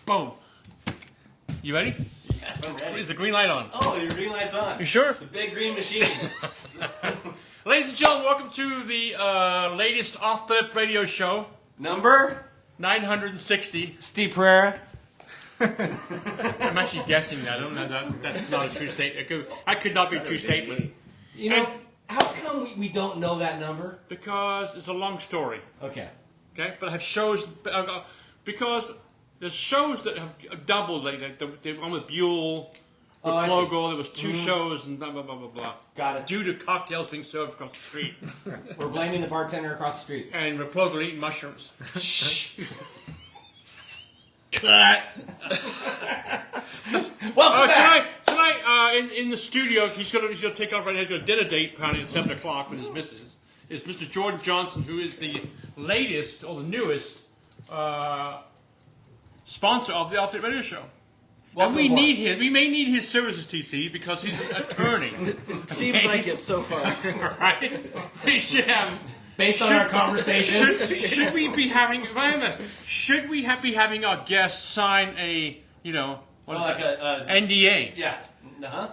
Boom. You ready? Yes, I'm ready. Is the green light on? Oh, your green light's on. You sure? The big green machine. Ladies and gentlemen, welcome to the latest Off the Lip radio show. Number? 960. Steve Pereira. I'm actually guessing that. I don't know that's not a true statement. I could not be a true statement. You know, how come we don't know that number? Because it's a long story. Okay. Okay, but I have shows because there's shows that have doubled. Like the one with Buell, with Logo. There was two shows and blah blah blah blah blah. Got it. Due to cocktails being served across the street. We're blaming the bartender across the street. And we're probably eating mushrooms. Shh. Cut. Welcome back. Tonight, in the studio, he's gonna take off right now. He's got a dinner date apparently at 7 o'clock with his missus. Is Mr. Jordan Johnson, who is the latest or the newest sponsor of the Off the Lip radio show. Welcome And we aboard. need him. We may need his services, TC, because he's an attorney. Seems like it so far. Right? We should have. Based on our conversations. Should we be having? Should we be having our guests sign a what is like that? a NDA? Yeah. Uh-huh.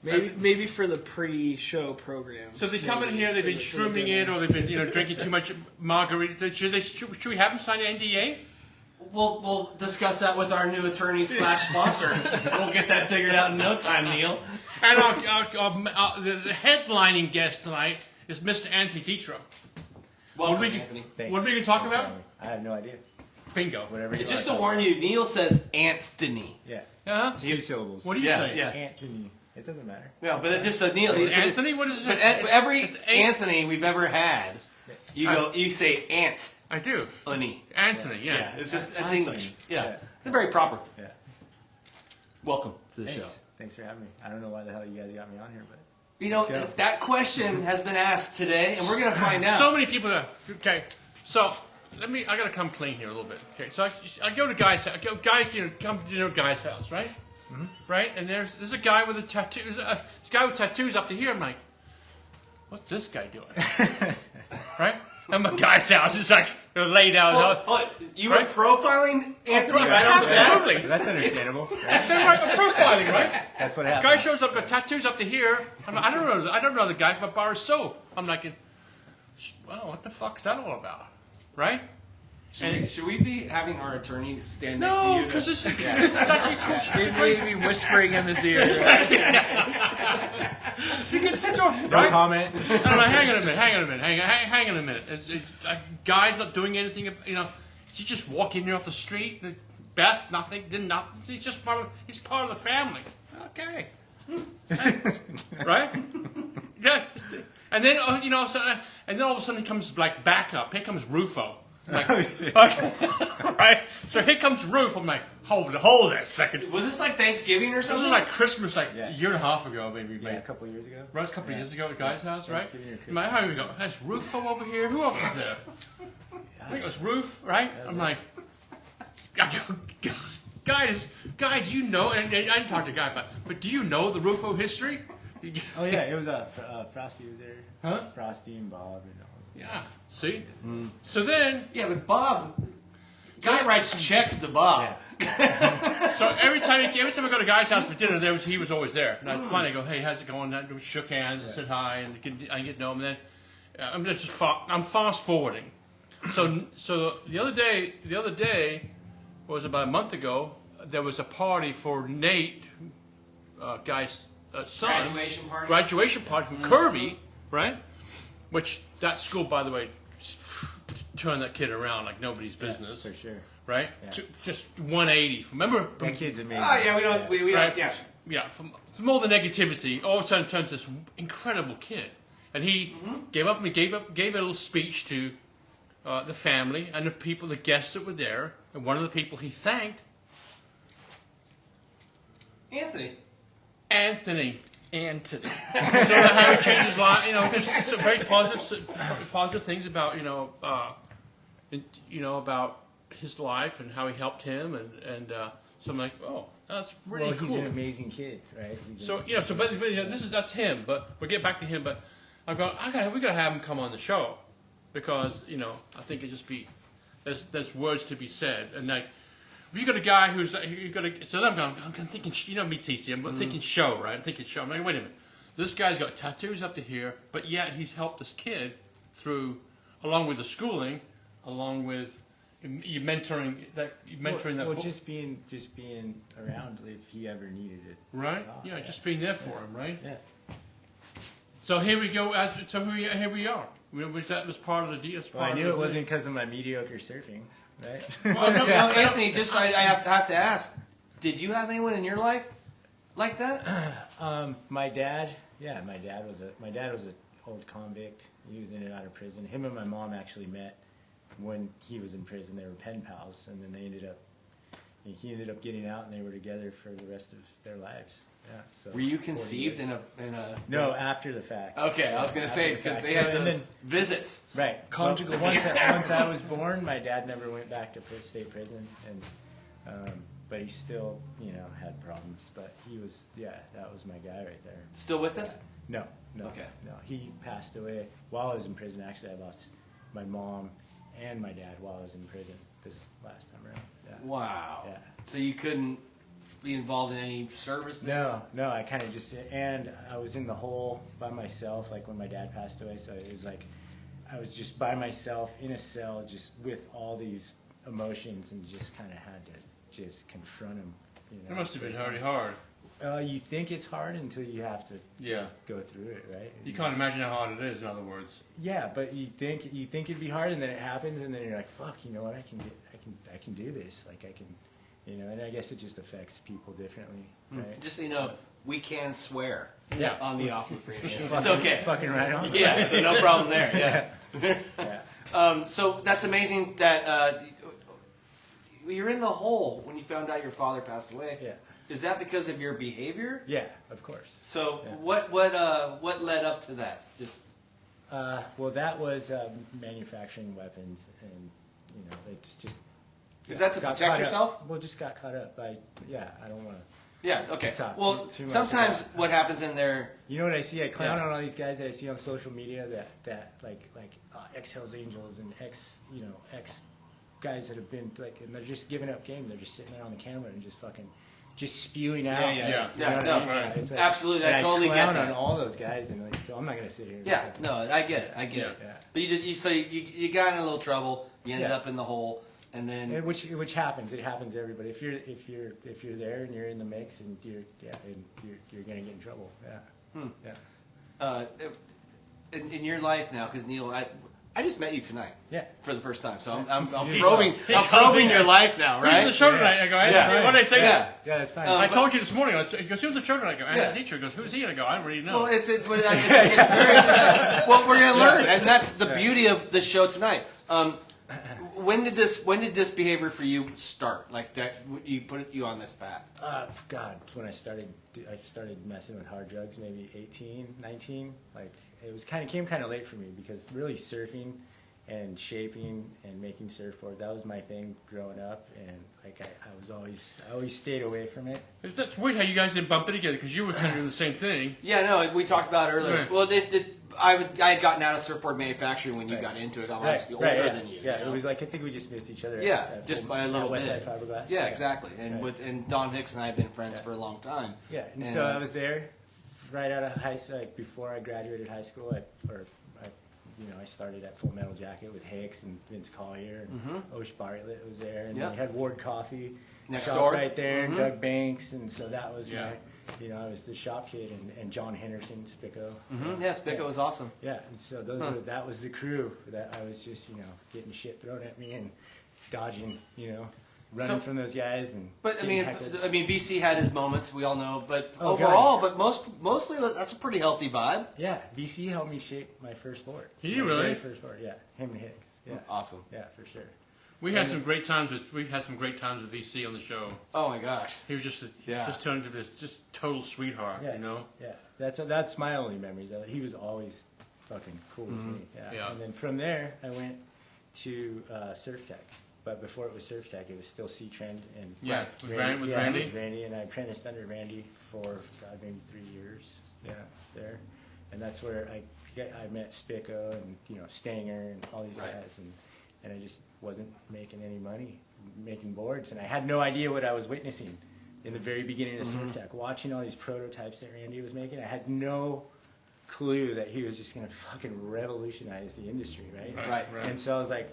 Maybe for the pre-show program. So they come in here, they've been shrooming it, or they've been drinking too much margarita. Should we have them sign an NDA? We'll discuss that with our new attorney / sponsor. We'll get that figured out in no time, Neil. And the headlining guest tonight is Mr. Anthony Detro. Welcome, Anthony. Thanks. What are we going to talk about? I have no idea. Bingo. Whatever you Just like. to warn you, Neil says Anthony. Yeah. Uh-huh. Two syllables. What do you Yeah, say? yeah. Anthony. It doesn't matter. No, but it's just a Neil. Is it Anthony? What is it? But every It's Anthony we've ever had, you say Ant. I do. Anthony, yeah. Yeah, it's just that's Anthony. English. Yeah. Yeah. It's very proper. Yeah. Welcome to the Thanks. show. Thanks for having me. I don't know why the hell you guys got me on here, but You know, Let's go. that question has been asked today, and we're going to find out. So many people. Okay, so I got to come clean here a little bit. Okay, so I go to guy's house. Come to guy's house, right? Mm-hmm. Right, and there's a guy with a tattoo. There's a guy with tattoos up to here. I'm like, what's this guy doing? Right? I'm at guy's house. It's like laid out. You were Right? profiling Anthony right off the bat? Absolutely. that's understandable. That's right, I'm profiling, right? That's what Guy happened. shows up with tattoos up to here. I'm like, I don't know the guy from a bar of soap. I'm like, well, what the fuck's that all about, right? Should we be having our attorney stand next to No, you? because this is actually cool shit. Maybe whispering in his ear. It's a good story, No right? comment. I'm like, hang on a minute. A guy's not doing anything, Does he just walk in here off the street? Beth, nothing, did nothing. He's just he's part of the family. Okay. Right? Yeah. And then, and then all of a sudden he comes like back up. Here comes Rufo. Like, okay. Right? So here comes Rufo. I'm like, hold it a second. Was this like Thanksgiving or This something? was like Christmas, like Yeah. a year and a half ago, maybe. Yeah, a couple of years ago. Right, a couple of years ago at Guy's house, right? Thanksgiving or I'm like, how we go? That's Rufo over here. Who else is there? I think it was Roof, right? I'm like, I go, Guy, do you know? And I didn't talk to Guy about, but do you know the Rufo history? Oh yeah, it was Frosty was there. Huh? Frosty and Bob and all. Yeah. See. So then, Yeah, but Bob, Guy writes checks to Bob. Yeah. so every time I go to Guy's house for dinner, he was always there. And I'd finally go, hey, how's it going? And we shook hands and said hi, and I get to know him. And then I'm fast forwarding. So the other day was about a month ago. There was a party for Nate, Guy's son. Graduation party. From Kirby, right? Which that school, by the way, turned that kid around like nobody's business, For sure. right? Yeah. Just 180. Remember? That kid's amazing. Oh, yeah, we don't, we Right? don't, yeah. From all the negativity, all of a sudden turned to this incredible kid, and he gave a little speech to the family and the people, the guests that were there, and one of the people he thanked, Anthony. Anthony. So how he changed his life, just some very positive things about, about his life and how he helped him, and so I'm like, oh, that's really Well, he's cool. an amazing kid, right? That's him. But we'll get back to him. But we gotta have him come on the show because I think it just be there's words to be said, and like if you got a guy who's you got a, so I'm thinking, you know me, TC, I'm thinking show, right? I'm thinking show. I'm like, wait a minute, this guy's got tattoos up to here, but yet he's helped this kid through, along with the schooling, along with you mentoring that Well, boy. just being around if he ever needed it. Right? So, Yeah, just being there for him, right? Yeah. So here we go. Here we are. That was part of the deal. Well, I knew it wasn't because of my mediocre surfing, right? Well, no, Anthony, just I have to ask, did you have anyone in your life like that? My dad was an old convict. He was in and out of prison. Him and my mom actually met when he was in prison. They were pen pals, and then he ended up getting out, and they were together for the rest of their lives. Yeah. So Were you 40 conceived years. in a? No, after the fact. Okay, I was gonna say because they had those visits. Right. Conjugal. Well, once I was born, my dad never went back to state prison, and but he still, had problems. But he was, that was my guy right there. Still with us? No. Okay. No, he passed away while I was in prison. Actually, I lost my mom and my dad while I was in prison this last time around. Yeah. Wow. Yeah. So you couldn't be involved in any services? No, I kind of just, and I was in the hole by myself, like when my dad passed away, so it was like, I was just by myself in a cell, just with all these emotions, and just kind of had to just confront them. It must have been very hard. You think it's hard until you have to Yeah. go through it, right? You can't imagine how hard it is. In other words. Yeah, but you think it'd be hard, and then it happens, and then you're like, fuck, you know what, I can do this, like I can. And I guess it just affects people differently, right? Just so you know, we can swear Yeah. on the Off the Freedom Show. It's Fucking- okay. Fucking right on. Yeah, so no problem there. Yeah. Yeah. So that's amazing that you're in the hole when you found out your father passed away. Yeah. Is that because of your behavior? Yeah, of course. So Yeah. what led up to that? Just Well, that was manufacturing weapons, and it's just. Is that to got protect caught yourself? Up. Well, just got caught up by. Yeah, I don't want to. Yeah. Okay. Talk Well, too much sometimes about- what happens in there. You know what I see? I clown Yeah. on all these guys that I see on social media that like ex Hells Angels and ex guys that have been like, and they're just giving up game. They're just sitting there on the camera and just fucking. Just spewing out. Yeah. Yeah. You know what No, I mean? right. It's like- Absolutely, and I totally get clown that. on all those guys, and so I'm not gonna sit here. and Yeah. fucking- No, I get it. I get it. Yeah. But you got in a little trouble. You ended Yeah. up in the hole, and then And which happens. It happens to everybody. If you're there and you're in the mix, and you're gonna get in trouble. Yeah. Yeah. in your life now, because Neil, I just met you tonight. Yeah. For the first time, so I'm Yeah. probing your life now, Who's right? the show Yeah. tonight? I go, Yeah. what did I say? Yeah. Yeah, that's fine. I told you this morning. He goes, who's the show tonight? I go, Yeah. Anthony Detro. He goes, who's he? I go, I don't really know. Well, it's very well. We're gonna learn, and that's the beauty of the show tonight. When did this behavior for you start? Like that, you put you on this path? God, it's when I started messing with hard drugs, maybe 18, 19. Like it was came kind of late for me because really surfing and shaping and making surfboard, that was my thing growing up, and like I always stayed away from it. That's weird how you guys didn't bump it together because you were kind of doing the same thing. Yeah, no, we talked about it earlier. Right. Well, I had gotten out of surfboard manufacturing when you got into it. I'm obviously older yeah. than you. Yeah, you know? it was like I think we just missed each other. Yeah, at just Full- by a little at bit. Westside Fiberglass. Yeah, exactly. And Right. and Don Hicks and I have been friends Yeah. for a long time. Yeah, and so I was there right out of high school, like before I graduated high school. I started at Full Metal Jacket with Hicks and Vince Collier, and Osh Bartlett was there, and Yeah. we had Ward Coffee Next shop door. right there, and Doug Banks, and so that was Yeah. I was the shop kid, and John Henderson, Spicko. Yeah, Spicko was awesome. Yeah, and so that was the crew that I was just getting shit thrown at me and dodging, running So- from those guys, and But getting heckled. VC had his moments. We all know. But Oh, overall, God. but mostly that's a pretty healthy vibe. Yeah, VC helped me shape my first board. Did he My really? very first board, yeah. Him and Hicks. Yeah. Awesome. Yeah, for sure. We've had some great times with VC on the show. Oh my gosh. He was just Yeah. just turned into this just total sweetheart, Yeah. you know. Yeah. That's my only memories of it. He was always fucking cool with me. Yeah. Yeah. And then from there I went to Surf Tech. But before it was Surf Tech, it was still C Trend and Yeah, with Randy, Randy. with Randy, and I apprenticed under Randy for maybe 3 years. Yeah, there, and that's where I met Spicko and Stanger and all these Right. guys, and I just wasn't making any money making boards, and I had no idea what I was witnessing in the very beginning of Surf Tech. Watching all these prototypes that Randy was making, I had no clue that he was just going to fucking revolutionize the industry, right? Right. And so I was like,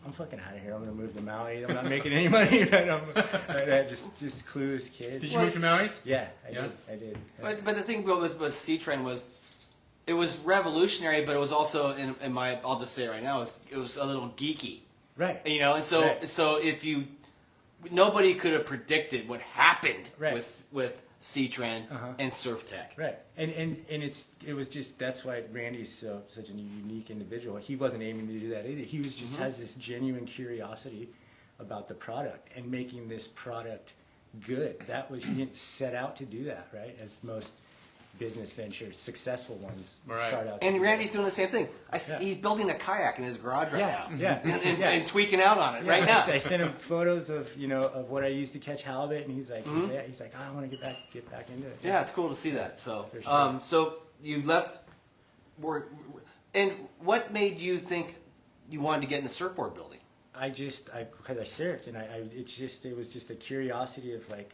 I'm fucking out of here. I'm going to move to Maui. I'm not making any money. Right? I just clueless kid. Did you move to Maui? Yeah, Yeah? I did. But the thing with C-Trend was, it was revolutionary, but it was also in my, I'll just say it right now, it was a little geeky. Right. You know, and so Right. so if you, nobody could have predicted what happened Right. with C-Trend and Surf Tech. Right, and it was just, that's why Randy's such a unique individual. He wasn't aiming to do that either. He was just has this genuine curiosity about the product and making this product good. That was, he didn't set out to do that, right? As most business ventures, successful ones, Right. start out. And to do Randy's that. doing the same thing. Yeah. He's building a kayak in his garage right Yeah, now. yeah, And tweaking out on it right now. I sent him photos of of what I used to catch halibut, and he's like, he's like, I want to get back into it. Yeah, it's cool to see that. So, For sure. so you left work, and what made you think you wanted to get into surfboard building? Because I surfed, and it was just a curiosity of like,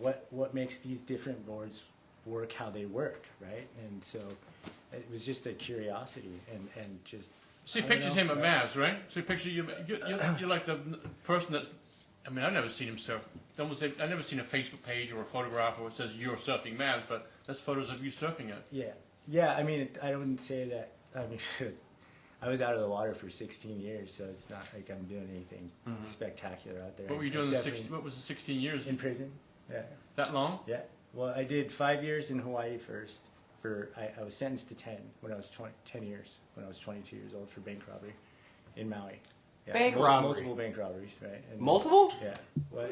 what makes these different boards work how they work, right? And so it was just a curiosity, and just. See I don't pictures know, him at right? Mavs, right? See picture you're like the person that's. I mean, I've never seen him surf. I've never seen a Facebook page or a photograph where it says you're surfing Mavs, but that's photos of you surfing it. Yeah. I mean, I wouldn't say that. I mean, I was out of the water for 16 years, so it's not like I'm doing anything spectacular out there. What were you doing? Definitely What was the 16 years? in prison? Yeah. That long? Yeah. Well, I did 5 years in Hawaii first. I was sentenced to 10 when I was 10 years when I was 22 years old for bank robbery in Maui. Yeah, Bank robbery? Multiple bank robberies, right? And, Multiple? Yeah. Well,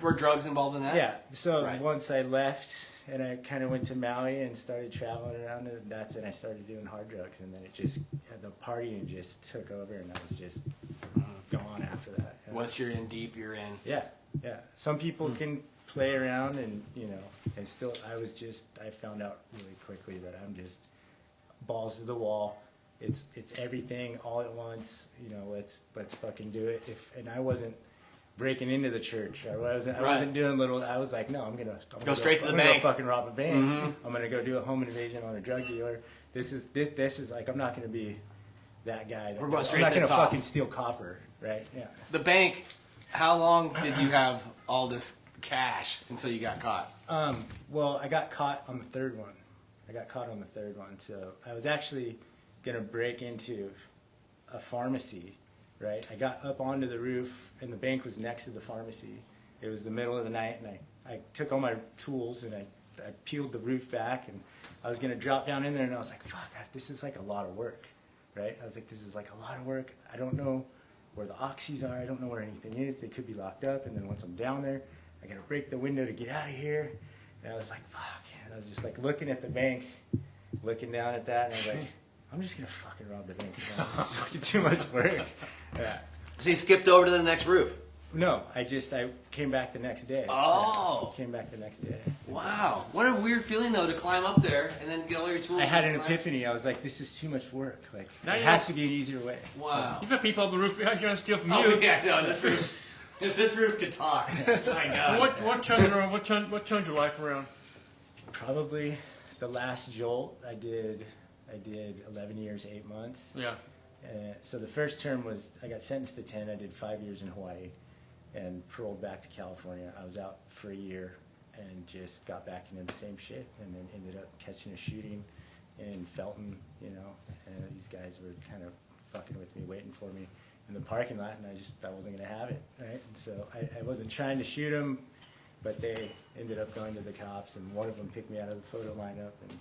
Were drugs involved in that? yeah. So Right. once I left and I kind of went to Maui and started traveling around, and that's when I started doing hard drugs, and then the partying just took over, and I was just gone after that. Once you're in deep, you're in. Yeah. Some people can play around, and and still, I found out really quickly that I'm just balls to the wall. It's everything all at once. Let's fucking do it. And I wasn't breaking into the church. I wasn't doing little. I was like, no, I'm gonna Go straight to the I'm gonna bank. go fucking rob a bank. I'm gonna go do a home invasion on a drug dealer. This is like, I'm not gonna be that guy. We're going straight I'm not to the gonna top. fucking steal copper, right? Yeah. The bank, how long did you have all this cash until you got caught? Well, I got caught on the third one. So I was actually gonna break into a pharmacy, right? I got up onto the roof, and the bank was next to the pharmacy. It was the middle of the night, and I took all my tools, and I peeled the roof back, and I was gonna drop down in there, and I was like, fuck, this is like a lot of work, right? I was like, this is like a lot of work. I don't know where the oxys are. I don't know where anything is. They could be locked up, and then once I'm down there, I gotta break the window to get out of here. And I was like, fuck. And I was just like looking at the bank, looking down at that, and I was like, I'm just gonna fucking rob the bank. It's fucking too much work. Yeah. So you skipped over to the next roof. No, I came back the next day. Oh. I came back the next day. Wow. What a weird feeling, though, to climb up there and then get all your tools. I had and an climb. epiphany. I was like, this is too much work. Like, Now it you has know- to be an easier way. Wow. You've had people on the roof trying to steal from Oh, you. yeah, no, this roof. If this roof could talk. My God. What turned your life around? Probably the last jolt I did 11 years, 8 months. Yeah. So the first term was, I got sentenced to 10. I did 5 years in Hawaii and paroled back to California. I was out for a year and just got back into the same shit, and then ended up catching a shooting in Felton, and these guys were kind of fucking with me, waiting for me in the parking lot, and I wasn't gonna have it, right? And so I wasn't trying to shoot them, but they ended up going to the cops, and one of them picked me out of the photo lineup, and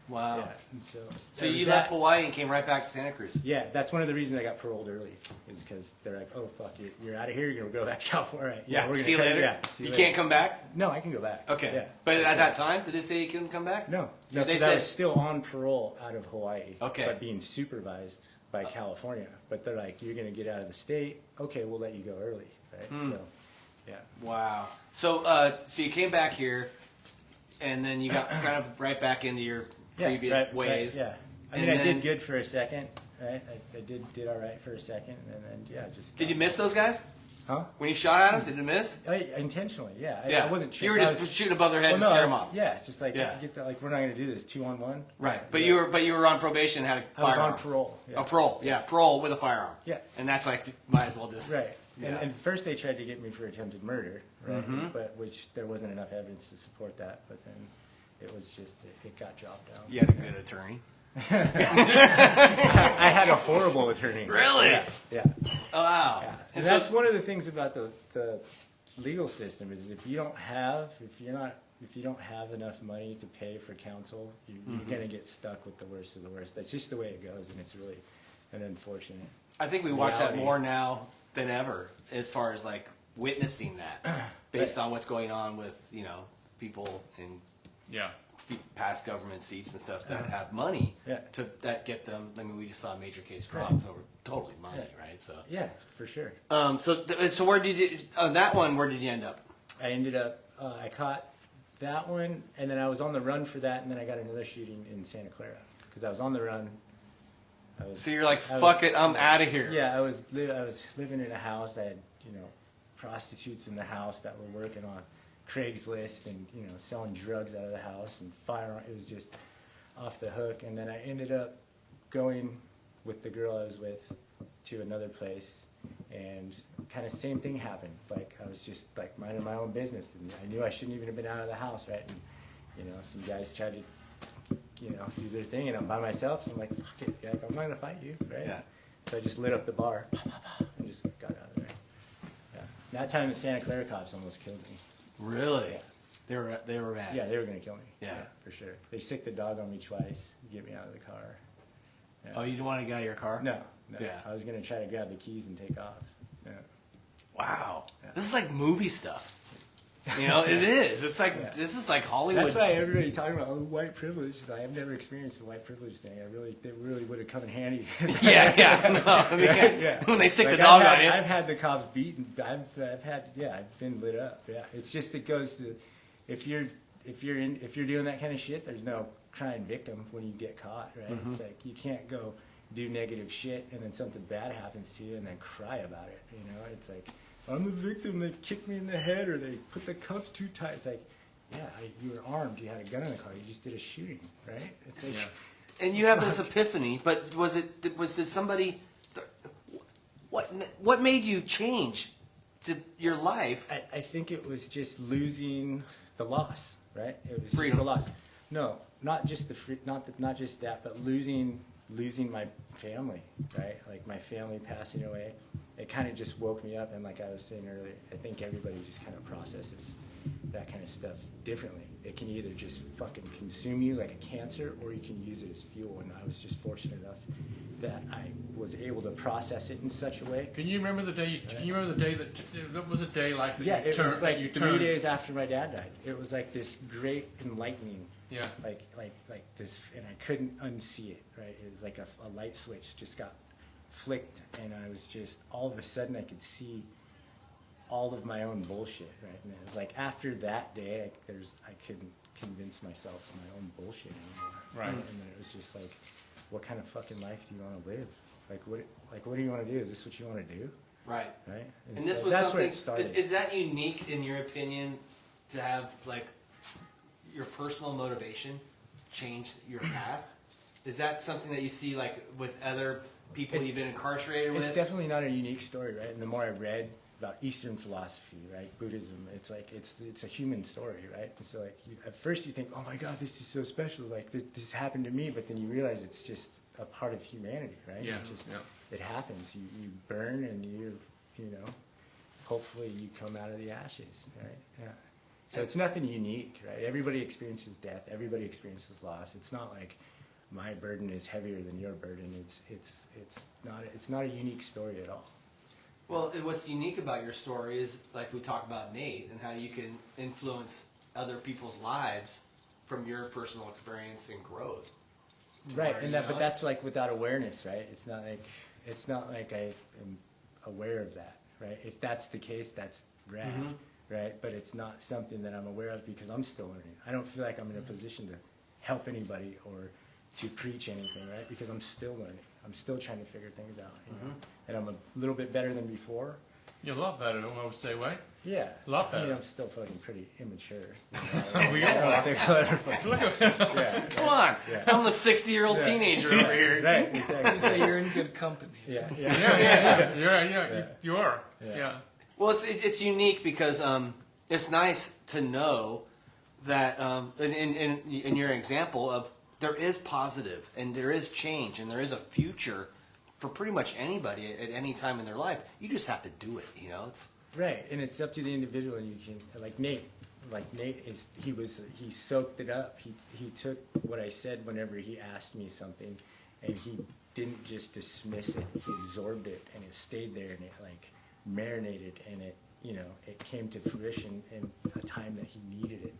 Wow. yeah, and so So that you was left that. Hawaii and came right back to Santa Cruz. Yeah, that's one of the reasons I got paroled early, is because they're like, "Oh fuck, you're out of here. You're gonna go back to California." Right? Yeah. we're gonna See you cut- later. Yeah, see you later. can't come back. No, I can go back. Okay. Yeah. But at that time, did they say you couldn't come back? No, They because said- I was still on parole out of Hawaii. Okay. But being supervised by California. But they're like, "You're gonna get out of the state. Okay, we'll let you go early." Right. So, yeah. Wow. So, so you came back here, and then you got kind of right back into your previous ways. yeah. I And mean, I then- did good for a second. Right. I did all right for a second, and then just. Did you miss those guys? Huh? When you shot at him, did it miss? Intentionally, yeah. Yeah. I wasn't. You were just shooting above their head to scare them off. Yeah, just like Yeah. like we're not going to do this 2-on-1. Right. But you were on probation and had a I was firearm. on parole. Yeah. A parole. Yeah. Parole with a firearm. Yeah. And that's like might as well just. Right. Yeah. And first they tried to get me for attempted murder, right? But which there wasn't enough evidence to support that. But then it was just it got dropped down. You had a good attorney. I had a horrible attorney. Really? Yeah. Oh, wow. Yeah. And And so, that's one of the things about the legal system is if you don't have enough money to pay for counsel, you're going to get stuck with the worst of the worst. That's just the way it goes, and it's really an unfortunate. I think we watch that reality. more now than ever, as far as like witnessing that, based on what's going on with people in Yeah. past government seats and stuff that have money Yeah. that get them. I mean, we just saw a major case dropped over totally money, right? So, Yeah, for sure. so where did you on that one? Where did you end up? I ended up, I caught that one, and then I was on the run for that, and then I got another shooting in Santa Clara because I was on the run. So you're like, I fuck was- it, I'm out of here. Yeah, I was living in a house. I had prostitutes in the house that were working on Craigslist and selling drugs out of the house and firearm. It was just off the hook. And then I ended up going with the girl I was with to another place, and kind of same thing happened. Like I was just like minding my own business, and I knew I shouldn't even have been out of the house, right? And some guys tried to do their thing, and I'm by myself, so I'm like, fuck it, like, I'm not gonna fight you, right? Yeah. So I just lit up the bar and just got out of there. Yeah. That time the Santa Clara cops almost killed me. Really? Yeah. They were mad. Yeah, they were gonna kill me. Yeah. For sure. They sicked the dog on me twice to get me out of the car. Yeah. Oh, you didn't want to get out of your car? No. Yeah. I was gonna try to grab the keys and take off. Yeah. Wow. Yeah. This is like movie stuff. It is. It's like this is like Hollywood. That's why everybody talking about white privilege. Is I've never experienced the white privilege thing. It really would have come in handy. yeah. No. I mean, Yeah. When they sick Like, the dog I've on you. I've had the cops beaten. I've been lit up. Yeah, it's just it goes to if you're doing that kind of shit, there's no crying victim when you get caught, right? Mm-hmm. It's like you can't go do negative shit and then something bad happens to you and then cry about it. It's like I'm the victim. They kicked me in the head or they put the cuffs too tight. It's like, yeah, you were armed. You had a gun in the car. You just did a shooting, right? It's like, And you have this epiphany, but was somebody? What made you change to your life? I think it was just losing the loss, right? It was Freedom. just the loss. No, not just not just that, but losing my family, right? Like my family passing away. It kind of just woke me up, and like I was saying earlier, I think everybody just kind of processes that kind of stuff differently. It can either just fucking consume you like a cancer, or you can use it as fuel. And I was just fortunate enough that I was able to process it in such a way. Can you remember the day? Can you remember the day that was a day like that? Yeah, you it turned, was like you 3 turned. days after my dad died. It was like this great enlightening. Yeah. Like this, and I couldn't unsee it. Right, it was like a light switch just got flicked, and I was just all of a sudden I could see all of my own bullshit. Right, and it was like after that day, I couldn't convince myself of my own bullshit anymore. Right. And then it was just like, what kind of fucking life do you want to live? What do you want to do? Is this what you want to do? Right. Right. And this so was that's something. where it started. Is that unique in your opinion to have like your personal motivation change your path? Is that something that you see like with other people you've been incarcerated It's with? definitely not a unique story, right? And the more I read about Eastern philosophy, right, Buddhism, it's like it's a human story, right? And so like at first you think, oh my God, this is so special, like this happened to me, but then you realize it's just a part of humanity, right? Yeah, It happens. You burn, and hopefully you come out of the ashes, right? Yeah. So it's nothing unique, right? Everybody experiences death. Everybody experiences loss. It's not like my burden is heavier than your burden. It's not a unique story at all. Well, what's unique about your story is like we talk about Nate and how you can influence other people's lives from your personal experience and growth. Right, Where, and you know, but that's like without awareness, right? It's not like I am aware of that, right? If that's the case, that's rad, right? But it's not something that I'm aware of because I'm still learning. I don't feel like I'm in a position to help anybody or to preach anything, right? Because I'm still learning. I'm still trying to figure things out, you know? And I'm a little bit better than before, You're a lot better, I would say, right? Yeah. A lot I mean, better. I'm still fucking pretty immature. We all are. Look at Yeah. Come on, Yeah. I'm the 60-year-old Yeah. teenager over here. Right. You Exactly. say you're in good company. Yeah. yeah. You are. Yeah. Yeah. Well, it's unique because it's nice to know that in your example of there is positive and there is change and there is a future for pretty much anybody at any time in their life. You just have to do it. You know, it's Right, and it's up to the individual. And you can, like Nate is he soaked it up. He took what I said whenever he asked me something, and he didn't just dismiss it. He absorbed it, and it stayed there, and it like marinated, and it came to fruition in a time that he needed it,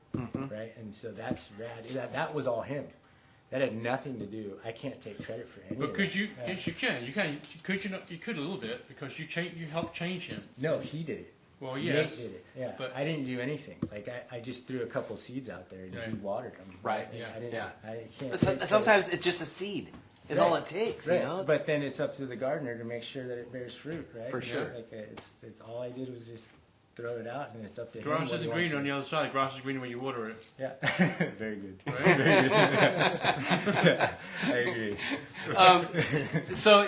right? And so that's rad. That was all him. That had nothing to do. I can't take credit for any. But of could that. you? Yeah. Yes, you can. You can. Could you? You could a little bit because you helped change him. No, he did it. Well, Nate yes. did it. Yeah, but- I didn't do anything. Like I just threw a couple seeds out there, and he Right. watered them. Right. Yeah. I didn't. Yeah. I can't. But take sometimes it's just a seed. Is all it takes. Right. You know. But then it's up to the gardener to make sure that it bears fruit, right? For sure. Like it's all I did was just throw it out, and it's up to him. Grass what he isn't wants green to- on the other side. The grass is green when you water it. Yeah. Very good. Right? Very good. I agree. So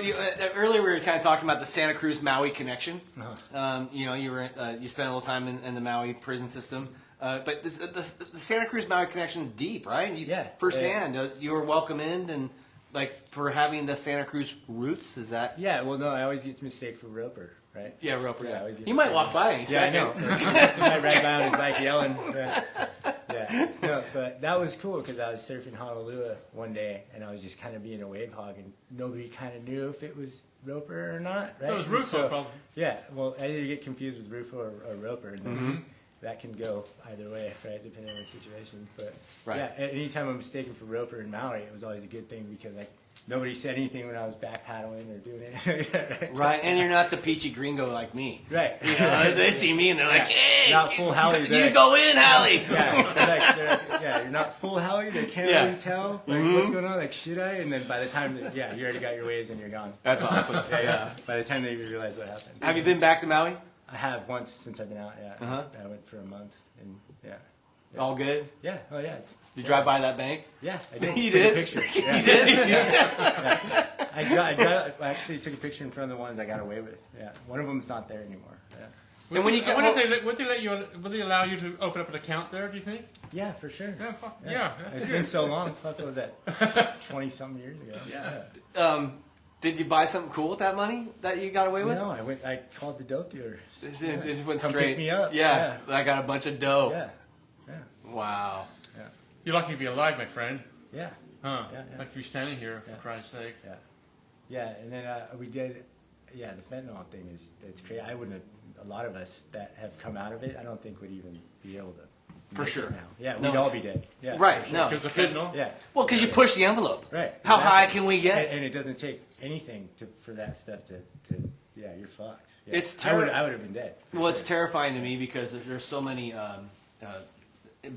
earlier we were kind of talking about the Santa Cruz Maui connection. Uh-huh. You spent a little time in the Maui prison system, but the Santa Cruz Maui connection is deep, right? And Yeah. Firsthand, you were welcome in, and like for having the Santa Cruz roots. Is that? Yeah. Well, no, I always get mistake for Roper, right? Yeah, Roper. Yeah, I Yeah. always get You might mistake. walk by any Yeah, I second. know. He might ride by on his bike yelling. Yeah. No, but that was cool because I was surfing Honolulu one day and I was just kind of being a wave hog and nobody kind of knew if it was Roper or not. Right? That was And Rufo, so- probably. Yeah. Well, I either get confused with Rufo or Roper, and Mm-hmm. that can go either way, right? Depending on the situation. But Right. yeah, anytime I'm mistaken for Roper in Maui, it was always a good thing because nobody said anything when I was back paddling or doing it. Right, and you're not the peachy gringo like me. Right. You know, they see me and they're like, Yeah. "Hey, Not full Howie you there." go in, Hallie." Yeah, you're not full Howie. They can't Yeah. really tell what's going on. Like, should I? And then by the time you already got your waves and you're gone. That's awesome. Yeah. By the time they even realize what happened. Have you been back to Maui? I have once since I've been out. Yeah. Uh-huh. I went for a month, and yeah. All good? Yeah. Oh yeah. It's, You drive by that bank? yeah. I did. You Took did? a picture. Yeah. You did? Yeah. I actually took a picture in front of the ones I got away with. Yeah. One of them's not there anymore. Yeah. And when you I get wonder if would they allow you to open up an account there? Do you think? Yeah, for sure. Yeah, fuck, yeah, that's It's good. been so long. Fuck, what was that? 20-something years ago. Yeah. Did you buy something cool with that money that you got away with? No, I called the dope dealer. It just went Come straight. pick me up. Yeah, I got a bunch of dough. Yeah. Yeah. Wow. You're lucky to be alive, my friend. Uh, Yeah. Huh? Yeah, yeah. Like to be standing here, for Yeah. Christ's sake. Yeah. Yeah, and then we did, the fentanyl thing it's crazy. I wouldn't have, a lot of us that have come out of it, I don't think would even be able to. For make it sure. Now. Yeah, No, we'd all it's- be dead. Yeah. Right. No. Because of Because fentanyl? Yeah. well, because you push the envelope. Right. How exactly. high can we get? And it doesn't take anything for that stuff to yeah, you're fucked. Yeah. It's I would have been dead. for Well, it's sure. terrifying to me because there's so many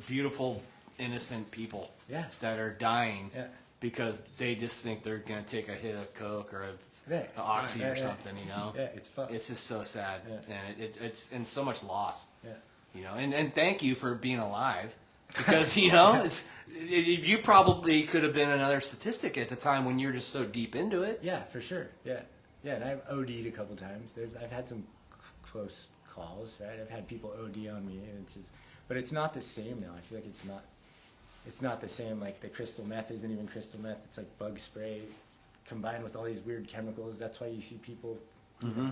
beautiful, innocent people Yeah. that are dying Yeah. because they just think they're going to take a hit of coke or Right. a oxy Right, or right. something. You know, Yeah, it's fucked. it's just so sad, Yeah. and it's and so much loss. Yeah. You know, and thank you for being alive because you know you probably could have been another statistic at the time when you're just so deep into it. Yeah, for sure. Yeah, yeah. And I've OD'd a couple times. I've had some close calls, right? I've had people OD on me, and it's just, but it's not the same now. I feel like it's not the same. Like the crystal meth isn't even crystal meth. It's like bug spray combined with all these weird chemicals. That's why you see people.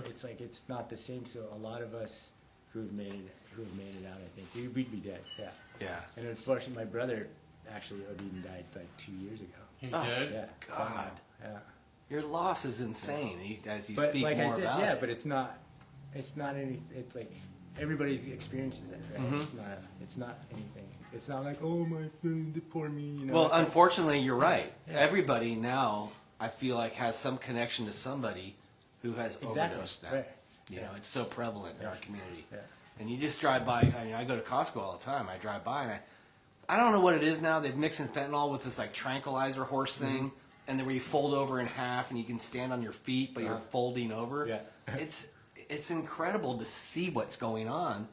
It's like it's not the same. So a lot of us who have made it out, I think we'd be dead. Yeah. Yeah. And unfortunately, my brother actually OD'd and died like 2 years ago. He Oh. did? Yeah. God. Yeah. Your loss is insane as you But speak like more I said, about yeah, it. but it's not any. It's like everybody's experiences it, right? Mm-hmm. It's not anything. It's not like, oh my friend, poor me. You know. Well, It's like- unfortunately, you're right. Everybody now, I feel like, has some connection to somebody who has Exactly, overdosed now. right. You know, it's so prevalent in our community. Yeah. And you just drive by. I mean, I go to Costco all the time. I drive by, and I don't know what it is now. They're mixing fentanyl with this like tranquilizer horse thing, and then where you fold over in half, and you can stand on your feet, but you're folding over. Yeah. It's it's incredible to see what's going on.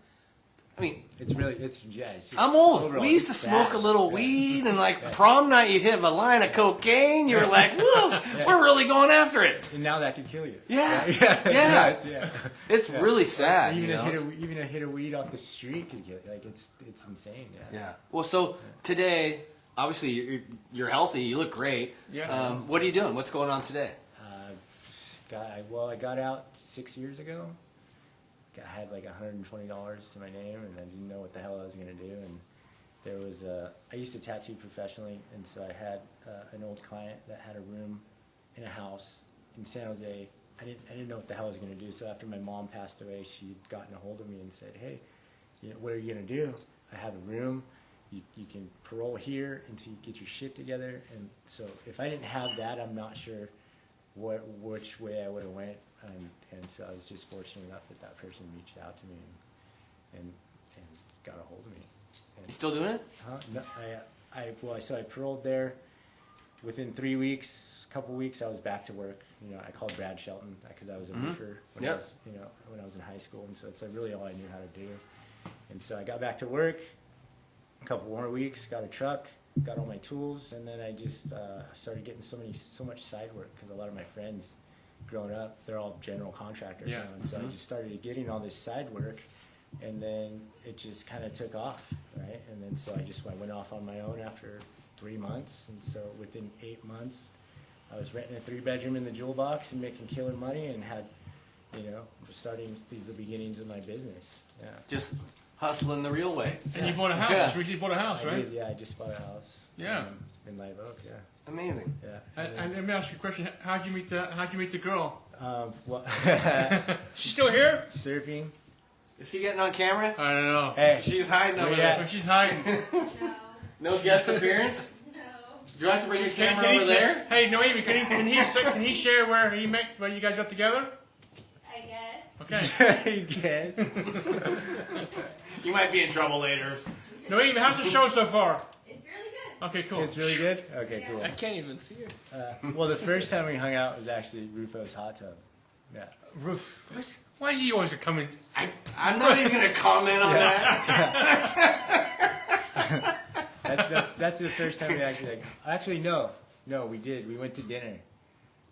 I mean, It's really, it's just I'm old. overall, We used to it's smoke sad. a little Yeah. weed, and like prom night, you'd hit a line of cocaine. You were like, "Woo, we're really going after it." And now that could kill you. Yeah. Yeah. Yeah. It's really sad. Even you a know? even a hit of weed off the street could kill you. Like it's insane. Yeah. Yeah. Well, so today, obviously, you're healthy. You look great. Yeah. What are you doing? What's going on today? I got out 6 years ago. I had like $120 to my name, and I didn't know what the hell I was gonna do. And there was I used to tattoo professionally, and so I had an old client that had a room in a house in San Jose. I didn't know what the hell I was gonna do. So after my mom passed away, she'd gotten a hold of me and said, "Hey, what are you gonna do? I have a room. You can parole here until you get your shit together." And so if I didn't have that, I'm not sure which way I would have went. And so I was just fortunate enough that person reached out to me and got a hold of me. And, You still doing it? No, so I paroled there. Within 3 weeks, couple weeks, I was back to work. I called Brad Shelton because I was a roofer when I was, when I was in high school, and so it's really all I knew how to do. And so I got back to work. A couple more weeks, got a truck, got all my tools, and then I just started getting so much side work because a lot of my friends growing up, they're all general contractors now, and so I just started getting all this side work, and then it just kind of took off, right? And then so I went off on my own after 3 months, and so within 8 months, I was renting a 3-bedroom in the Jewel Box and making killer money, and had, starting the beginnings of my business. Yeah. Just hustling the real way. And you bought a house. Yeah. You recently bought a house, I right? did, yeah, I just bought a house. Yeah. In Live Oak, yeah. Amazing. Yeah. And let me ask you a question. How'd you meet the girl? Well, She's still here? surfing. Is she getting on camera? I don't know. Hey, She's hiding over Where there. But she's hiding. No. No guest appearance? No. Do I have to bring your Can camera he- over there? Hey, Noemi, can he share where you guys got together? I guess. Okay. you guess. You might be in trouble later. Noemi, how's the show so far? It's really good. Okay, cool. It's really good. Okay, cool. I can't even see her. Well, the first time we hung out was actually Rufo's hot tub. Yeah. Roof. Why is he always gonna come in? I'm not even going to comment on that. That's the first time we actually no, we did. We went to dinner.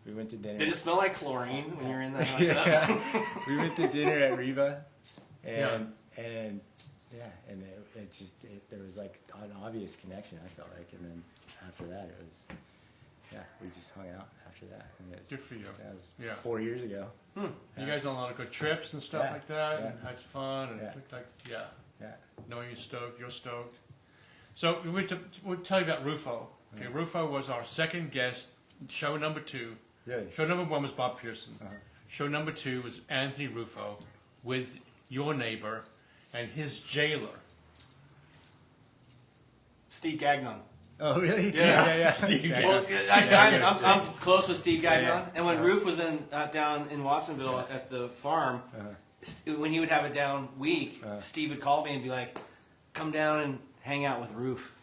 Did it smell like chlorine when you were in the hot tub? Yeah. We went to dinner at Riva, Yeah. and there was like an obvious connection. I felt like, and then after that it was, we just hung out after that. And it was, Good for you. that was Yeah. 4 years ago. You guys done a lot of good trips and stuff Yeah. like that, Yeah. and had some fun, and Yeah. it looked like, yeah. Yeah. Knowing you're stoked. So we'll tell you about Rufo. Okay, Yeah. Rufo was our second guest, show number 2. Really? Show number 1 was Bob Pearson. Uh-huh. Show number 2 was Anthony Rufo with your neighbor and his jailer. Steve Gagnon. Oh, really? Yeah. Steve Well, I'm close with Steve Gagnon. Yeah. And when Roof was down in Watsonville at the farm, when he would have a down week, Steve would call me and be like, "Come down and hang out with Roof."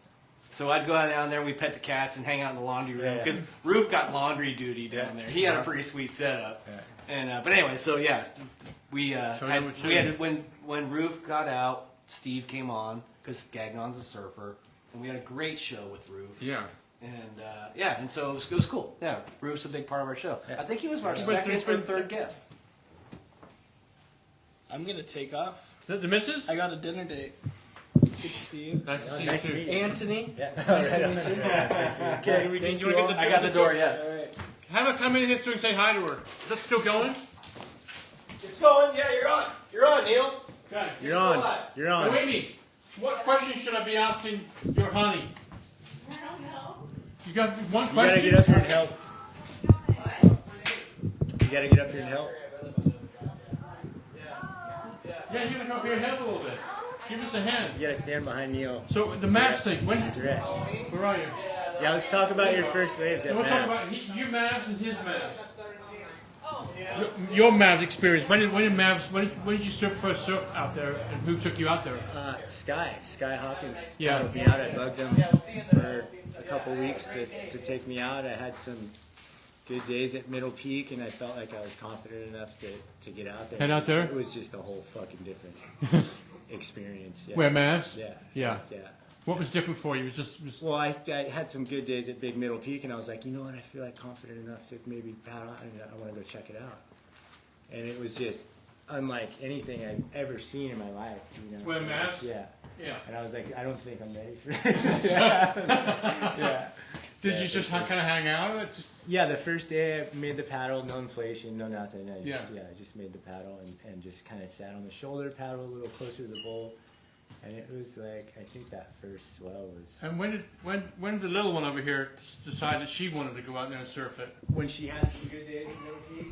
So I'd go down there, we'd pet the cats and hang out in the laundry room Yeah. because Roof got laundry duty down there. He had a pretty sweet setup. Yeah. And but anyway, so yeah, we number two. we had when Roof got out, Steve came on because Gagnon's a surfer, and we had a great show with Roof. Yeah. And and so it was cool. Yeah, Roof's a big part of our show. Yeah. I think he was our It's second been- or third guest. I'm gonna take off. The missus? I got a dinner date. See you. Nice to see Nice to you meet too. you. Anthony. Yeah. Nice to meet you. Okay, Thank you you wanna all. get I got the door. Yes. All right. Have her come in here and say hi to her. Is that still going? It's going. Yeah, you're on. You're on, Neil. Okay. You're on. You're on. Noemi, what question should I be asking your honey? I don't know. You got one You gotta question? get up here and help. What? You gotta get up here and help. Yeah, you gotta come up here and help a little bit. Give us a hand. You gotta stand behind Neil. So the Mavs thing, Direct. where are you? Yeah, let's talk about your first waves at I want to talk Mavs. about your Mavs and his Mavs. Oh. Your Mavs experience. When did you first surf out there, and who took you out there? Sky Hawkins Yeah. took me out. I bugged him for a couple weeks to take me out. I had some good days at Middle Peak, and I felt like I was confident enough to get out there. Head out there? It was just a whole fucking different experience. Yeah. Wear masks? Yeah. Yeah. Yeah. What was different for you? It was Well, I had some good days at Big Middle Peak, and I was like, you know what? I feel like confident enough to maybe paddle out, and I want to go check it out. And it was just unlike anything I've ever seen in my life. You know? Wear masks? Yeah. yeah. And I was like, I don't think I'm ready for it. Yeah. Did Yeah, you just for sure. kind of hang out? Or just Yeah, the first day I made the paddle, no inflation, no nothing. I just, Yeah. I just made the paddle and just kind of sat on the shoulder, paddled a little closer to the bowl. And it was like, I think that first swell was And when did the little one over here decide that she wanted to go out there and surf it? when she had some good days at Middle Peak.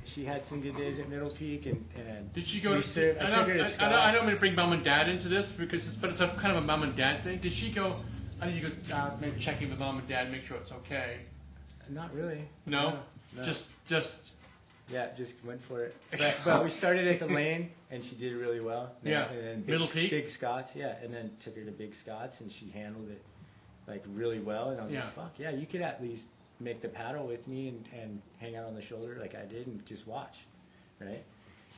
She had some good days at Middle Peak, and Did she go we to? surfed- I took her to don't Scotts. mean to bring mom and dad into this because it's a kind of a mom and dad thing. Did she go? I need to go maybe check in with mom and dad, make sure it's okay. Not really. No, No. just Yeah, just went for it. But we started at the lane, and she did really well. Yeah. And then Middle Peak? Big Scots, yeah. And then took her to Big Scots, and she handled it like really well. And I was Yeah. like, fuck, yeah, you could at least make the paddle with me and hang out on the shoulder like I did and just watch, right?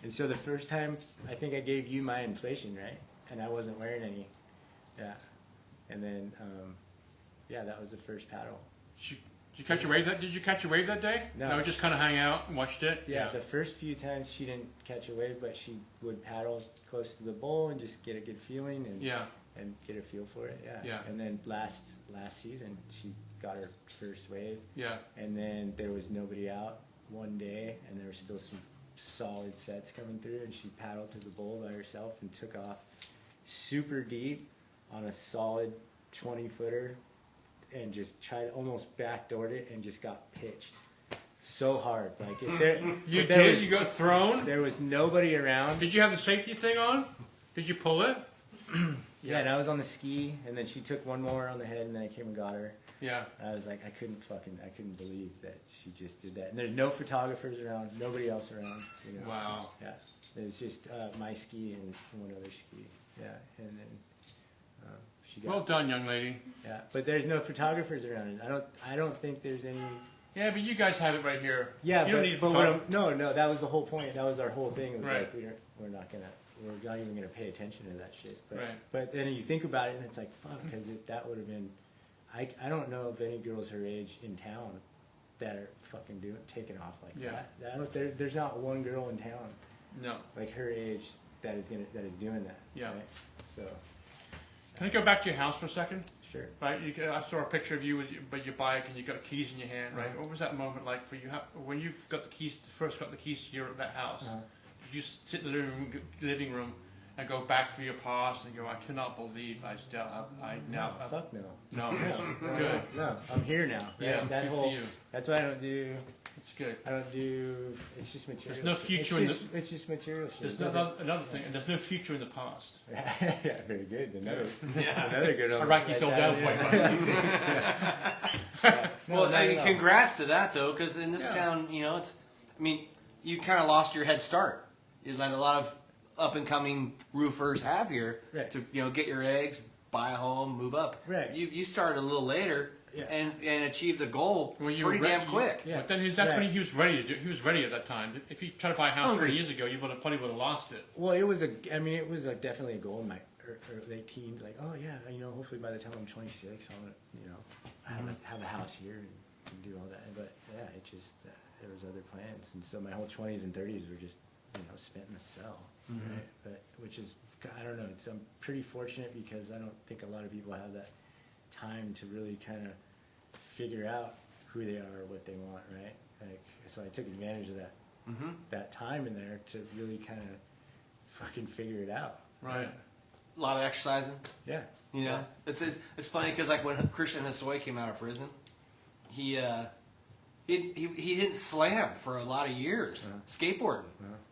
And so the first time, I think I gave you my inflation, right? And I wasn't wearing any. Yeah. And then, yeah, that was the first paddle. Did you catch a wave that? Did you catch a wave that day? No. just kind of hang out and watched it. Yeah, the first few times she didn't catch a wave, but she would paddle close to the bowl and just get a good feeling and yeah. and get a feel for it. Yeah. Yeah. And then last season she got her first wave, Yeah. and then there was nobody out one day, and there was still some solid sets coming through, and she paddled to the bowl by herself and took off super deep on a solid 20-footer. And just tried, almost backdoored it, and just got pitched so hard. Like if there, You if there did? was- You got thrown? there was nobody around. Did you have the safety thing on? Did you pull it? Yeah, and I was on the ski, and then she took one more on the head, and then I came and got her. Yeah. I was like, I couldn't believe that she just did that. And there's no photographers around, nobody else around. You know? Wow. Yeah, it was just my ski and one other ski. Yeah, and then she got. Well done, young lady. Yeah, but there's no photographers around. And I don't think there's any. Yeah, but you guys have it right here. Yeah, you don't need a but photo. no, that was the whole point. That was our whole thing. It was Right. like we're not even gonna pay attention to that shit. But, Right. but then you think about it, and it's like fuck, because that would have been. I don't know of any girls her age in town that are fucking taking off like Yeah. that. There's not one girl in town No. like her age that is doing that. Yeah. Right? So Can I go back to your house for a second? sure. Right, I saw a picture of you with your bike, and you got keys in your hand. Right, Uh-huh. what was that moment like for you? When you got the keys, first got the keys to that house? Uh-huh. Did you sit in the living room and go back through your past and go, I cannot believe I still have, Fuck no. no, No, good. No, I'm here now. Right? Yeah, that good whole. for you. That's why I don't do. It's good. I don't do. It's just material. There's no shit. future It's in just, It's just material shit. There's no, another thing, and there's no future in the past. Yeah, very good. Another good one. Iraqi sold down for you. Well, I mean, congrats to that though, because in this Yeah. town, it's. I mean, you kind of lost your head start. Like a lot of up and coming roofers have here Right. to get your eggs, buy a home, move up. Right. You started a little later Yeah. and achieved the goal Well, you pretty were damn ready- quick. Yeah. But then that's Right. when he was ready to do. He was ready at that time. If you tried to buy a house Hungry. 3 years ago, you probably would have lost it. Well, it was definitely a goal in my late teens. Like, oh yeah, hopefully by the time I'm 26, I'll have a house here and do all that. But yeah, it just there was other plans, and so my whole 20s and 30s were just spent in a cell. Right? But which is I don't know. I'm pretty fortunate because I don't think a lot of people have that time to really kind of figure out who they are or what they want, right? Like, so I took advantage of that that time in there to really kind of fucking figure it out. Right. A lot of exercising. Yeah. It's funny because like when Christian Hosoi came out of prison, he didn't slam for a lot of years skateboarding.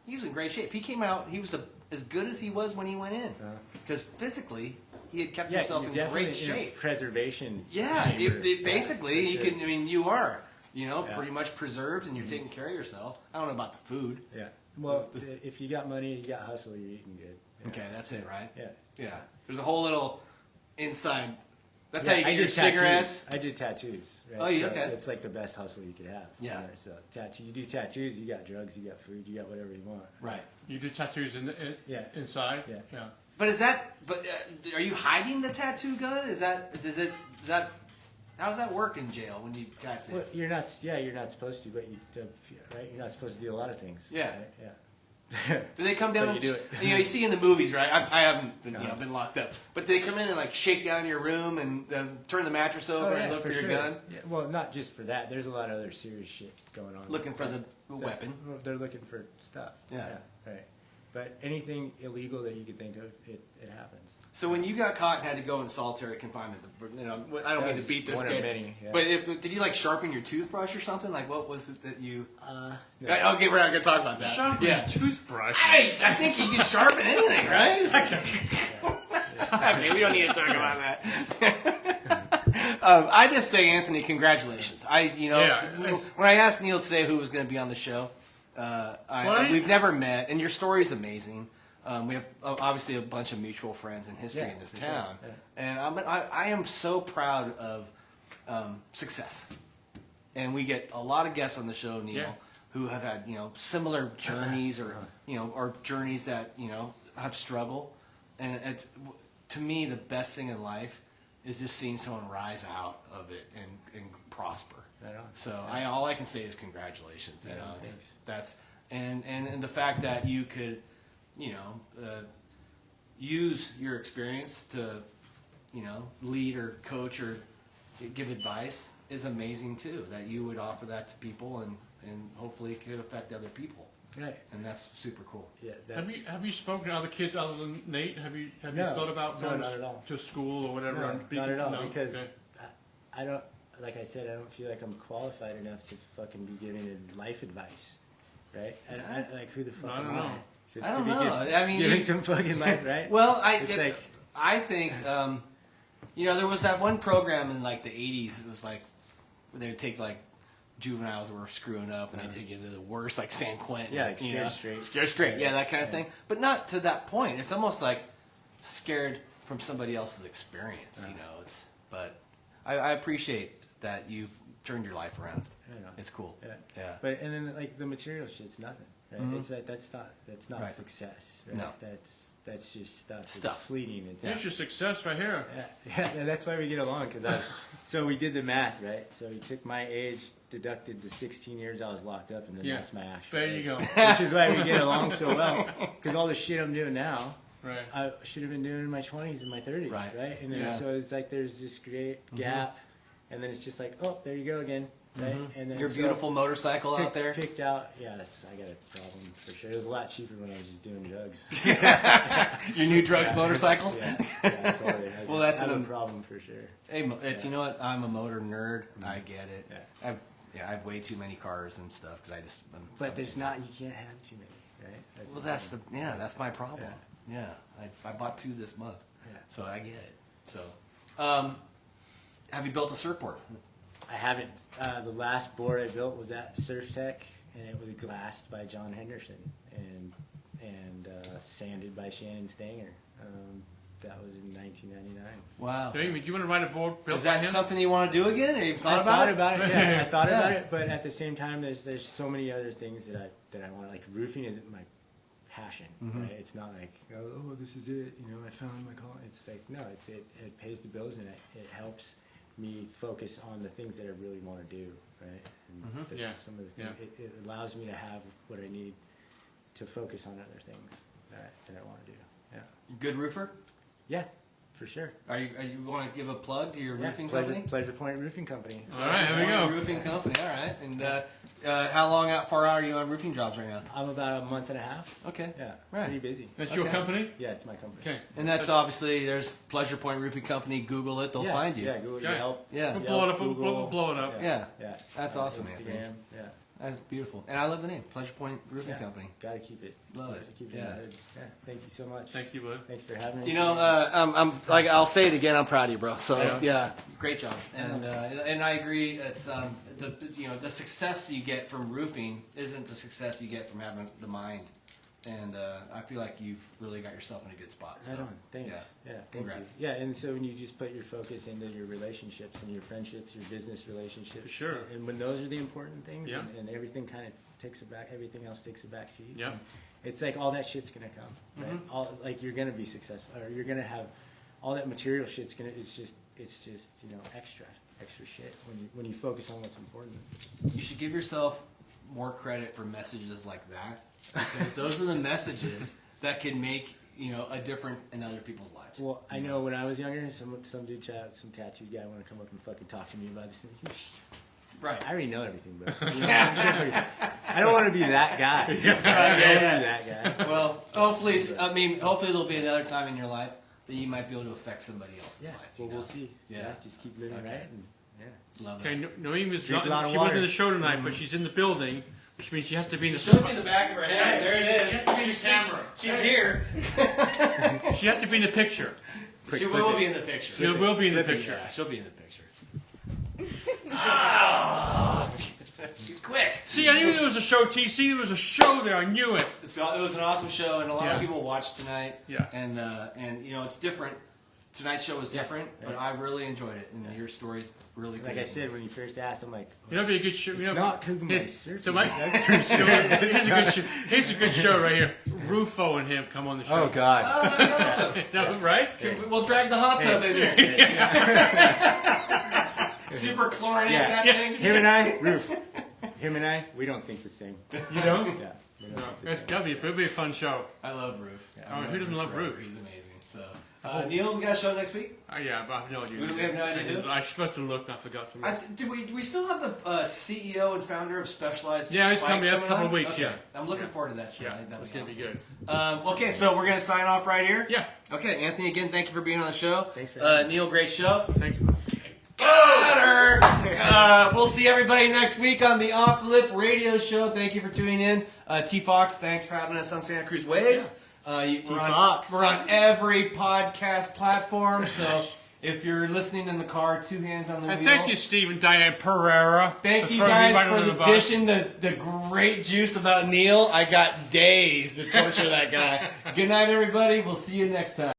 He was in great shape. He came out. He was as good as he was when he went in because physically he had kept himself you're in definitely great in a shape. preservation. Yeah, chamber. basically you for sure. can. I mean, you are Yeah. pretty much preserved and you're taking care of yourself. I don't know about the food. Yeah. Well, if you got money, you got hustle, you're eating good. Yeah. Okay, that's it, right? Yeah. Yeah. There's a whole little inside That's Yeah, how you I get your did tattoos. cigarettes. I did tattoos. Right? Oh, you So okay? It's like the best hustle you could have. Yeah. Right? So you do tattoos, you got drugs, you got food, you got whatever you want. Right. You do tattoos Yeah. inside? Yeah. Yeah. But are you hiding the tattoo gun? How does that work in jail when you tattoo? Well, you're not supposed to, but right? You're not supposed to do a lot of things. Yeah. Right? Yeah. Do they come down? But and, you do it. You see in the movies, right? I haven't been, No. been locked up, but they come in and like shake down your room and turn the mattress over and look for your gun, Yeah, well, not just for that. There's a lot of other serious shit going on. looking for the weapon. Well, they're looking for stuff. Yeah. Right. But anything illegal that you could think of, it happens. So when you got caught and had to go in solitary confinement, I don't mean to beat this one of kid, many, yeah. but did you like sharpen your toothbrush or something? Like what was it that you? No. Okay, we're not gonna talk about that. Sharpen Yeah. a toothbrush. I think you can sharpen anything, right? Okay, we don't need to talk about that. I just say, Anthony, congratulations. Yeah, when I asked Neil today who was going to be on the show, we've never met, and your story's amazing. We have obviously a bunch of mutual friends in history in this for sure. town, Yeah. and I am so proud of success. And we get a lot of guests on the show, Neil, Yeah. who have had similar journeys or or journeys that have struggle. And to me, the best thing in life is just seeing someone rise out of it and prosper. Right on. So all I can say is congratulations. Right on, It's, thanks. that's and the fact that you could use your experience to lead or coach or give advice is amazing too. That you would offer that to people and hopefully it could affect other people. Right. And that's super cool. Yeah. That's, Have you spoken to other kids other than Nate? Have you No. thought about No, going not at all. to school or whatever? No, and not at all. no? Because Okay. I don't, like I said, I don't feel like I'm qualified enough to fucking be giving life advice, right? And I like who the fuck I don't am know. I? I don't be know. I mean, giving you- some fucking life, right? Well, It's like- I think there was that one program in like the 80s. It was like where they would take like juveniles that were screwing up and they take you to the worst, like San Quentin. Yeah, like Scared Straight. Scared straight. Yeah, that kind of thing. But not to that point. It's almost like scared from somebody else's experience. But I appreciate that you've turned your life around. I know. It's cool. Yeah. Yeah. But and then like the material shit's nothing, right? It's like that's not Right. success, right? No. That's just stuff. Stuff. It's fleeting. It's Here's your success right here. Yeah, that's why we get along. So we did the math, right? So we took my age, deducted the 16 years I was locked up, and then Yeah. that's my actual There age. you go. Which is why we get along so well. Because all the shit I'm doing now, Right. I should have been doing in my 20s and my 30s, Right. right? And then Yeah. so it's like there's this great gap, and then it's just like, oh, there you go again, right? And then Your so beautiful motorcycle out there. picked out. Yeah, I got a problem for sure. It was a lot cheaper when I was just doing drugs. Your new drugs motorcycles. Yeah, totally. Well, that's I have an- a problem for sure. Hey, you know what? I'm a motor nerd. I get it. Yeah. I have way too many cars and stuff because But there's not. You can't have too many, right? Well, that's my problem. Yeah, I bought 2 this month, Yeah. so I get it. So, have you built a surfboard? I haven't. The last board I built was at Surf Tech, and it was glassed by John Henderson and sanded by Shannon Stanger. That was in 1999. Wow. Jamie, do you want to write a board built Is by that him? something you want to do again? Or you've thought I about thought it? about it. Yeah, I thought about Yeah. it, but at the same time, there's so many other things that I want. Like roofing isn't my passion. Right? It's not like oh this is it. I found my call. It's like no, it pays the bills and it helps me focus on the things that I really want to do. Right? And Yeah. some of the things it allows me to have what I need to focus on other things that I want to do. Yeah. Good roofer? Yeah, for sure. Are you want to give a plug to your Yeah, roofing Pleasure, company? Pleasure Point Roofing Company. All right, here we go. Roofing company. All right. And how far out are you on roofing jobs right now? I'm about a month and a half. Okay. Yeah, Right. pretty busy. That's your Okay. company? Yeah, it's my company. Okay. And that's obviously there's Pleasure Point Roofing Company. Google it; they'll Yeah, find you. Yeah, Google Okay. Yelp. Yeah. We'll blow it up. Google. We'll blow it up. Yeah. Yeah. That's awesome, Anthony. Instagram. Yeah. That's beautiful. And I love the name Pleasure Point Roofing Yeah. Company. Gotta keep it. Love Gotta it. Keep it in Yeah. my head. Yeah. Thank you so much. Thank you, bud. Thanks for having me. You know, I'm like I'll say it again. I'm proud of you, bro. So Yeah. yeah, great job. And I agree. It's the success you get from roofing isn't the success you get from having the mind and I feel like you've really got yourself in a good spot. So. Right on. Thanks. Yeah. Thank Congrats. you. Yeah, and so when you just put your focus into your relationships and your friendships, your business relationships, For sure. and when those are the important things, Yeah. and everything kind of everything else takes a back seat. Yeah. and it's like all that shit's gonna come, right? Mm-hmm. All like you're gonna be successful, or you're gonna have all that material shit's gonna. It's just extra shit when you focus on what's important. You should give yourself more credit for messages like that, because those are the messages that can make a difference in other people's lives. Well, I know when I was younger, some dude, some tattooed guy, want to come up and fucking talk to me about this. Right. I already know everything, bro. I don't want to be that guy. I don't want to be that guy. Well, hopefully there'll be another time in your life that you might be able to affect somebody else's Yeah, life. well, we'll see. Yeah. Just keep living Okay. right. And, yeah. Love Okay, it. Noemi was Drink a lot of she wasn't water. in the show tonight, but she's in the building, which means she has to be in the Show me the back of her head. There it is. camera. She's here. She has to be in the picture. She will be in the picture. She will be in the picture. Yeah, she'll be in the picture. Oh, she's quick. See, I knew there was a show. TC, there was a show there. I knew it. It was an awesome show, and a lot Yeah. of people watched tonight. Yeah. And it's different. Tonight's show was different, but I really enjoyed it, and your story's really good. Like I said, when you first asked, I'm like, You know, it'd be a good show. it's not because of my surgery. So here's a good show. Here's a good show right here. Rufo and him come on the show. Oh, God. Oh, that'd be awesome. That was right. We'll drag the hot tub in here. Super chlorinate Yeah. that thing. Him and I, Roof. Him and I, we don't think the same. You don't? Yeah. We don't No, think the same. it'll be a fun show. I love Roof. Oh, who doesn't love forever. Roof? He's amazing. So, Neil, we got a show next week. Yeah, but I have no idea. We have no idea who? I was supposed to look. I forgot to look. Do we still have the CEO and founder of Specialized? Yeah, he's Bikes coming up a couple on? of weeks, Okay. yeah. I'm looking forward to that show. I Yeah, think that'll it's be gonna awesome. be good. Okay, so we're gonna sign off right here. Yeah. Okay, Anthony, again, thank you for being on the show. Thanks for having me. Neil, great show. Thanks. We'll see everybody next week on the Off the Lip Radio Show. Thank you for tuning in. T Fox, thanks for having us on Santa Cruz Waves. T-Fox. We're on every podcast platform, so if you're listening in the car, 2 hands on the wheel. And thank you, Steve and Diane Pereira. Thank for you throwing me guys right for under the the bus. dishing the great juice about Neil. I got days to torture that guy. Good night, everybody. We'll see you next time.